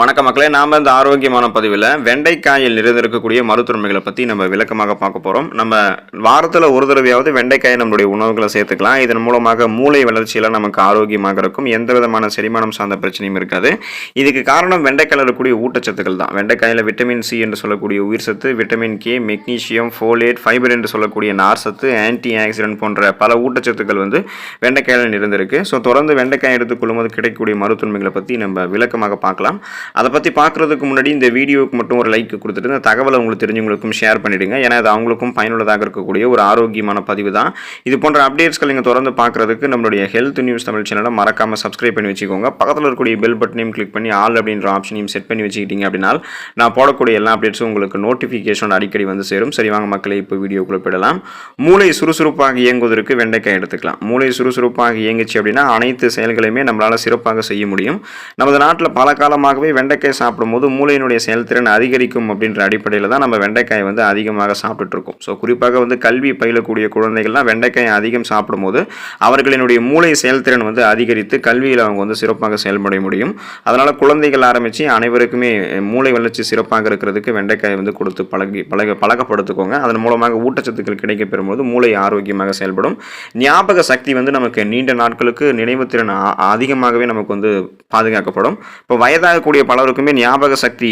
வணக்க மக்களே, நாம் இந்த ஆரோக்கியமான பதிவில் வெண்டைக்காயில் நிறைந்திருக்கக்கூடிய மருத்துவமைகளை பற்றி நம்ம விளக்கமாக பார்க்க போகிறோம். நம்ம வாரத்தில் ஒரு தடவையாவது வெண்டைக்காயை நம்மளுடைய உணவுகளை சேர்த்துக்கலாம். இதன் மூலமாக மூளை வளர்ச்சியெல்லாம் நமக்கு ஆரோக்கியமாக இருக்கும். எந்த விதமான செரிமானம் சார்ந்த பிரச்சனையும் இருக்காது. இதுக்கு காரணம் வெண்டைக்காயில் இருக்கக்கூடிய ஊட்டச்சத்துக்கள் தான். வெண்டைக்காயில் விட்டமின் சி என்று சொல்லக்கூடிய உயிர் சத்து, vitamin K, magnesium, folate, fibre என்று சொல்லக்கூடிய நார் சத்து, ஆன்டி ஆக்சிடென்ட் போன்ற பல ஊட்டச்சத்துக்கள் வெண்டைக்காயில் நிறைந்திருக்கு. ஸோ தொடர்ந்து வெண்டைக்காய் எடுத்துக்கொள்ளும் போது கிடைக்கக்கூடிய மருத்துவமைகளை பற்றி நம்ம விளக்கமாக பார்க்கலாம். அதை பற்றி பார்க்குறதுக்கு முன்னாடி இந்த வீடியோவுக்கு மட்டும் ஒரு லைக் கொடுத்துட்டு இந்த தகவலை உங்களுக்கு தெரிஞ்சவங்களுக்கும் ஷேர் பண்ணிவிடுங்க. ஏன்னா அது அவங்களுக்கும் பயனுள்ளதாக இருக்கக்கூடிய ஒரு ஆரோக்கியமான பதிவு தான். இது போன்ற அப்டேட்ஸ்கள் நீங்கள் தொடர்ந்து பார்க்குறதுக்கு நம்மளுடைய ஹெல்த் நியூஸ் தமிழ் சேனலை மறக்காமல் சப்ஸ்கிரைப் பண்ணி வச்சுக்கோங்க. பக்கத்தில் இருக்கக்கூடிய பெல் பட்டனையும் கிளிக் பண்ணி ஆல் அப்படின்ற ஆப்ஷனையும் செட் பண்ணி வச்சுக்கிட்டீங்க அப்படின்னா நான் போடக்கூடிய எல்லா அப்டேட்ஸும் உங்களுக்கு நோட்டிஃபிகேஷன் அடிக்கடி சேரும். சரி வாங்க மக்களே, இப்போ வீடியோக்குள்ளே போயிடலாம். மூளை சுறுசுறுப்பாக இயங்குவதற்கு வெண்டைக்காய் எடுத்துக்கலாம். மூளை சுறுசுறுப்பாக இயங்குச்சு அப்படின்னா அனைத்து செயல்களையுமே நம்மளால் சிறப்பாக செய்ய முடியும். நமது நாட்டில் பல காலமாகவே வெண்டைக்காய் சாப்பிடும்போது மூளையினுடைய செயல்திறன் அதிகரிக்கும் அப்படின்ற அடிப்படையில் தான் நம்ம வெண்டைக்காய் அதிகமாக சாப்பிட்டுட்டு இருக்கோம். ஸோ குறிப்பாக கல்வி பயிலக்கூடிய குழந்தைகள்லாம் வெண்டைக்காய் அதிகம் சாப்பிடும்போது அவர்களினுடைய மூளை செயல்திறன் அதிகரித்து கல்வியில் அவங்க சிறப்பாக செயல்பட முடியும். அதனால் குழந்தைகள் ஆரம்பித்து அனைவருக்குமே மூளை வளர்ச்சி சிறப்பாக இருக்கிறதுக்கு வெண்டைக்காய் கொடுத்து பழக்கப்படுத்திக்கோங்க. அதன் மூலமாக ஊட்டச்சத்துக்கள் கிடைக்க பெறும்போது மூளை ஆரோக்கியமாக செயல்படும். ஞாபக சக்தி நமக்கு நீண்ட நாட்களுக்கு நினைவு திறன் அதிகமாகவே நமக்கு பாதுகாக்கப்படும். இப்போ வயதாகக்கூடிய பலருக்குமே ஞாபக சக்தி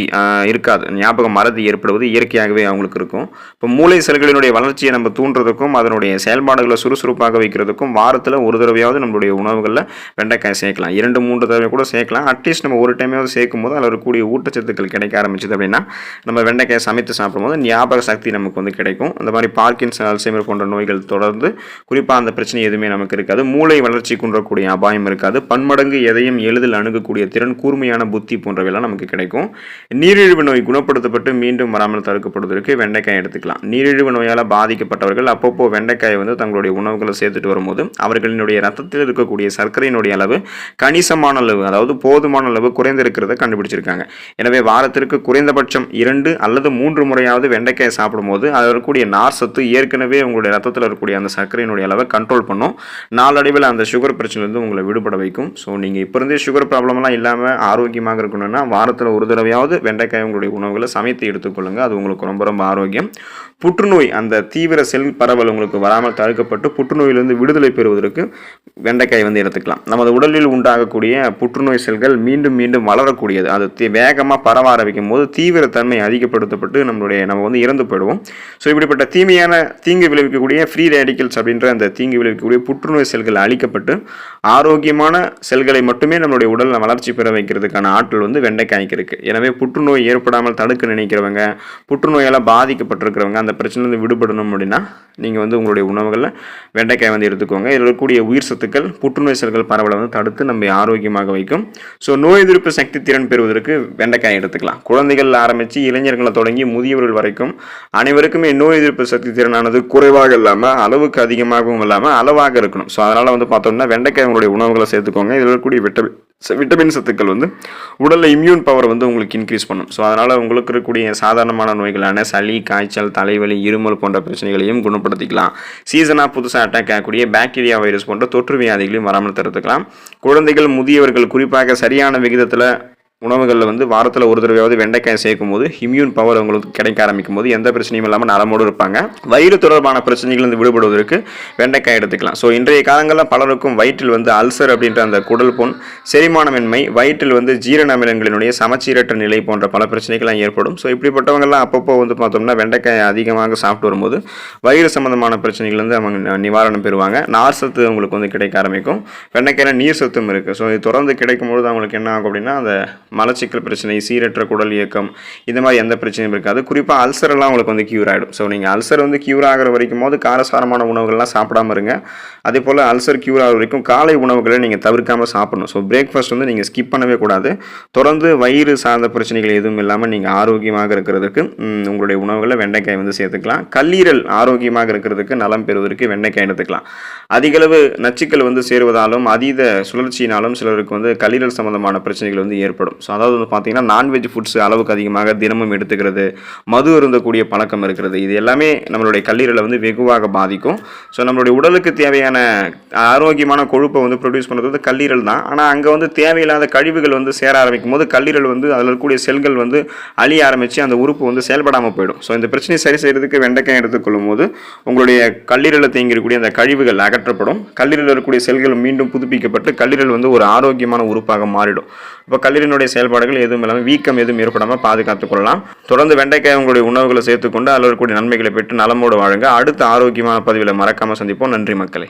இருக்காது. ஞாபக மறதி ஏற்படுவது இயற்கையாகவே அவங்களுக்கு இருக்கும். இப்போ மூளை செல்களினுடைய வளர்ச்சியை நம்ம தூண்டுறதுக்கும் அதனுடைய செயல்பாடுகளை சுறுசுறுப்பாக வைக்கிறதுக்கும் வாரத்தில் ஒரு தடவையாவது நம்மளுடைய உணவுகளில் வெண்டைக்காய் சேர்க்கலாம். 2-3 தடவை கூட சேர்க்கலாம். அட்லீஸ்ட் நம்ம ஒரு டைமாவது சேர்க்கும் போது அதில் இருக்கக்கூடிய ஊட்டச்சத்துக்கள் கிடைக்க ஆரம்பிச்சது அப்படின்னா நம்ம வெண்டைக்காய் சமைத்து சாப்பிடும்போது ஞாபக சக்தி நமக்கு கிடைக்கும். அந்த மாதிரி பார்க்கின்சன், அல்சைமர் போன்ற நோய்கள் தொடர்ந்து குறிப்பாக அந்த பிரச்சனை எதுவுமே நமக்கு இருக்காது. மூளை வளர்ச்சி குன்றக்கூடிய அபாயம் இருக்காது. பன்மடங்கு எதையும் எளிதில் அணுகக்கூடிய திறன், கூர்மையான புத்தி போன்றவையெல்லாம் நமக்கு கிடைக்கும். நீரிழிவு நோய் குணப்படுத்தப்பட்டு மீண்டும் வராமல் தடுக்கப்படுவதற்கு வெண்டைக்காய் எடுத்துக்கலாம். நீரிழிவு நோயால் பாதிக்கப்பட்டவர்கள் அப்பப்போ வெண்டைக்காயை தங்களுடைய உணவுகளை சேர்த்துட்டு வரும்போது அவர்களினுடைய ரத்தத்தில் இருக்கக்கூடிய சர்க்கரையினுடைய அளவு கணிசமான அளவு, அதாவது போதுமான அளவு குறைந்திருக்கிறத கண்டுபிடிச்சிருக்காங்க. எனவே வாரத்திற்கு குறைந்தபட்சம் 2 அல்லது 3 முறையாவது வெண்டைக்காயை சாப்பிடும்போது அதில் இருக்கக்கூடிய நார் சத்து ஏற்கனவே உங்களுடைய ரத்தத்தில் இருக்கக்கூடிய அந்த சர்க்கரையினுடைய அளவை கண்ட்ரோல் பண்ணும். நாளடைவில் அந்த சுகர் பிரச்சனையிலிருந்து உங்களை விடுபட வைக்கும். ஸோ நீங்கள் இப்போ இருந்தே சுகர் ப்ராப்ளம்லாம் இல்லாமல் ஆரோக்கியமாக இருக்கணும்னா வாரத்தில் ஒரு தடவையாவது வெண்டைக்காய் உங்களுடைய உணவுகளை சமைத்து எடுத்துக்கொள்ளுங்க. அது உங்களுக்கு ரொம்ப ரொம்ப ஆரோக்கியம். புற்றுநோய், அந்த தீவிர செல் பரவல் உங்களுக்கு வராமல் தடுக்கப்பட்டு புற்றுநோயிலிருந்து விடுதலை பெறுவதற்கு வெண்டைக்காய் எடுத்துக்கலாம். நமது உடலில் உண்டாகக்கூடிய புற்றுநோய் செல்கள் மீண்டும் மீண்டும் வளரக்கூடியது. அது வேகமாக பரவ ஆரம்பிக்கும் போது தீவிரத்தன்மை அதிகப்படுத்தப்பட்டு நம்ம இறந்து போயிடுவோம். ஸோ இப்படிப்பட்ட தீங்கு விளைவிக்கக்கூடிய ஃப்ரீ ரேடிக்கல்ஸ் அப்படின்ற அந்த தீங்கு விளைவிக்கக்கூடிய புற்றுநோய் செல்கள் அழிக்கப்பட்டு ஆரோக்கியமான செல்களை மட்டுமே நம்மளுடைய உடலில் வளர்ச்சி பெற வைக்கிறதுக்கான ஆற்றல் வெண்டைக்காய்க்கு இருக்குது. எனவே புற்றுநோய் ஏற்படாமல் தடுக்க நினைக்கிறவங்க, புற்றுநோயால் பாதிக்கப்பட்டிருக்கிறவங்க, அந்த பிரச்சனையிலிருந்து விடுபடணும் அப்படின்னா நீங்கள் உங்களுடைய உணவுகளில் வெண்டைக்காய் எடுத்துக்கோங்க. இதில் இருக்கக்கூடிய உயிர் சத்துக்கள் புற்றுநோய் செல்கள் பரவலை தடுத்து நம்ம ஆரோக்கியமாக வைக்கும். ஸோ நோய் எதிர்ப்பு சக்தி திறன் பெறுவதற்கு வெண்டைக்காய் எடுத்துக்கலாம். குழந்தைகள் ஆரம்பித்து இளைஞர்களை தொடங்கி முதியவர்கள் வரைக்கும் அனைவருக்குமே நோய் எதிர்ப்பு சக்தி திறனானது குறைவாக இல்லாமல் அளவுக்கு அதிகமாகவும் இல்லாமல் அளவாக இருக்கணும். ஸோ அதனால் பார்த்தோம்னா வெண்டைக்காய் உங்களுடைய உணவுகளை சேர்த்துக்கோங்க. இதில் இருக்கக்கூடிய விட்டமின் சத்துக்கள் உடலில் இம்யூன் பவர் உங்களுக்கு இன்க்ரீஸ் பண்ணும். ஸோ அதனால் உங்களுக்கு இருக்கக்கூடிய சாதாரணமான நோய்களான சளி, காய்ச்சல், தலைவலி, இருமல் போன்ற பிரச்சனைகளையும் குணப்படுத்திக்கலாம். சீசனாக புதுசாக அட்டாக் ஆகக்கூடிய பாக்டீரியா, வைரஸ் போன்ற தொற்று வியாதிகளையும் வராமல் தடுத்துக்கலாம். குழந்தைகள், முதியவர்கள் குறிப்பாக சரியான விகிதத்தில் உணவுகளில் வாரத்தில் ஒரு தடவையாவது வெண்டைக்காய் சேர்க்கும் போது இம்யூன் பவர் உங்களுக்கு கிடைக்க ஆரம்பிக்கும் போது எந்த பிரச்சனையும் இல்லாமல் நலமோடு இருப்பாங்க. வயிறு தொடர்பான பிரச்சனைகள் விடுபடுவதற்கு வெண்டைக்காய் எடுத்துக்கலாம். ஸோ இன்றைய காலங்களில் பலருக்கும் வயிற்றில் அல்சர் அப்படின்ற அந்த குடல் புண், செரிமானமின்மை, வயிற்றில் ஜீரண அமிலங்களினுடைய சமச்சீரற்ற நிலை போன்ற பல பிரச்சனைகள்லாம் ஏற்படும். ஸோ இப்படிப்பட்டவங்கெல்லாம் அப்பப்போ பார்த்தோம்னா வெண்டைக்காய் அதிகமாக சாப்பிட்டு வரும்போது வயிறு சம்பந்தமான பிரச்சனைகள் அவங்க நிவாரணம் பெறுவாங்க. நார் சத்து உங்களுக்கு கிடைக்க ஆரம்பிக்கும். வெண்டைக்காயில் நீர் சத்தும் இருக்குது. ஸோ இது தொடர்ந்து கிடைக்கும்போது அவங்களுக்கு என்ன ஆகும் அப்படின்னா அந்த மலச்சிக்கல் பிரச்சனை, சீரற்ற குடல் இயக்கம், இந்த மாதிரி எந்த பிரச்சனையும் இருக்காது. குறிப்பாக அல்சரெல்லாம் உங்களுக்கு கியூர் ஆகிடும். ஸோ நீங்கள் அல்சர் கியூர் ஆகிற வரைக்கும் போது காரசாரமான உணவுகள்லாம் சாப்பிடாம இருங்க. அதே போல் அல்சர் கியூர் ஆகிற வரைக்கும் காலை உணவுகளை நீங்கள் தவிர்க்காமல் சாப்பிடணும். ஸோ பிரேக்ஃபாஸ்ட் நீங்கள் ஸ்கிப் பண்ணவே கூடாது. தொடர்ந்து வயிறு சார்ந்த பிரச்சனைகள் எதுவும் இல்லாமல் நீங்கள் ஆரோக்கியமாக இருக்கிறதுக்கு உங்களுடைய உணவுகளை வெண்டைக்காய் சேர்த்துக்கலாம். கல்லீரல் ஆரோக்கியமாக இருக்கிறதுக்கு நலம் பெறுவதற்கு வெண்டைக்காய் எடுத்துக்கலாம். அதிகளவு நச்சுக்கள் சேருவதாலும் அதீத சுழற்சியினாலும் சிலருக்கு கல்லீரல் சம்பந்தமான பிரச்சனைகள் ஏற்படும். ஸோ அதாவது வந்து பார்த்தீங்கன்னா நான்வெஜ் ஃபுட்ஸ் அளவுக்கு அதிகமாக தினமும் எடுத்துக்கிறது, மது அருந்தக்கூடிய பழக்கம் இருக்கிறது, இது எல்லாமே நம்மளுடைய கல்லீரலை வந்து வெகுவாக பாதிக்கும். ஸோ நம்மளுடைய உடலுக்கு தேவையான ஆரோக்கியமான கொழுப்பை வந்து ப்ரொடியூஸ் பண்ணுறது வந்து கல்லீரல் தான். ஆனால் அங்கே வந்து தேவையில்லாத கழிவுகள் வந்து சேர ஆரம்பிக்கும் போது கல்லீரல் வந்து அதில் இருக்கக்கூடிய செல்கள் வந்து அழிய ஆரம்பித்து அந்த உறுப்பு வந்து செயல்படாமல் போயிடும். ஸோ இந்த பிரச்சனையை சரி செய்கிறதுக்கு வெண்டைக்காய் எடுத்துக்கொள்ளும் போது உங்களுடைய கல்லீரலில் தேங்கியிருக்கக்கூடிய அந்த கழிவுகள் அகற்றப்படும். கல்லீரலில் இருக்கக்கூடிய செல்கள் மீண்டும் புதுப்பிக்கப்பட்டு கல்லீரல் வந்து ஒரு ஆரோக்கியமான உறுப்பாக மாறிடும். இப்போ கல்லீரலினுடைய செயல்பாடுகள் எதுவும் இல்லாமல் வீக்கம் எதுவும் ஏற்படாமல் பாதுகாத்துக் கொள்ளலாம். தொடர்ந்து வெண்டைக்காய் உங்களுடைய உணவுகளை சேர்த்துக்கொண்டு அதில் இருக்கக்கூடிய நன்மைகளை பெற்று நலமோடு வாழுங்க. அடுத்த ஆரோக்கியமான பதிவில் மறக்காமல் சந்திப்போம். நன்றி மக்களே.